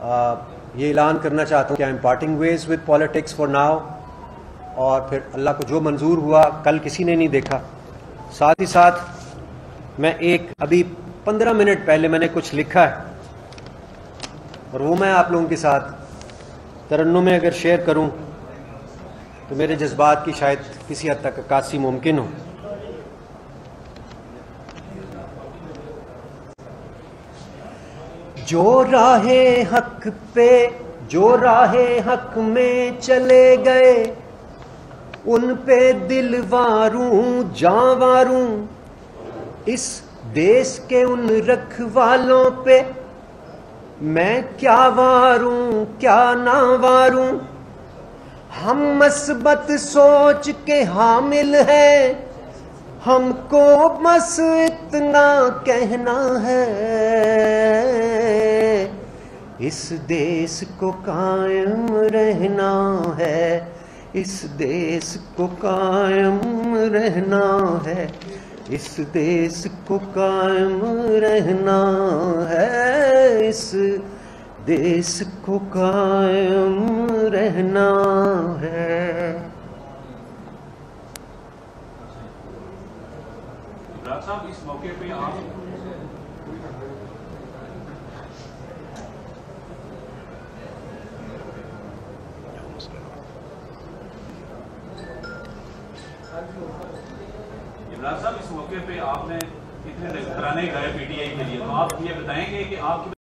ये ऐलान करना चाहता हूँ कि I am parting ways with politics for now, और फिर अल्लाह को जो मंजूर हुआ कल किसी ने नहीं देखा। साथ ही साथ मैं अभी 15 मिनट पहले मैंने कुछ लिखा है और वो मैं आप लोगों के साथ तरन्नुम में अगर शेयर करूं तो मेरे जज्बात की शायद किसी हद तक अक्कासी मुमकिन हो। जो राहे हक में चले गए, उन पे दिल वारूं जावारूं, इस देश के उन रखवालों पे मैं क्या वारूं क्या ना वारूं। हम मस्बत सोच के हामिल हैं, हमको बस इतना कहना है, इस देश को कायम रहना है, इस देश को कायम रहना है, इस देश को कायम रहना है, इस देश को कायम रहना है। डॉक्टर साहब, इस मौके पे आप इस मौके पे आपने इतने तराने गाए पीटीआई के लिए, तो आप ये बताएंगे कि आपकी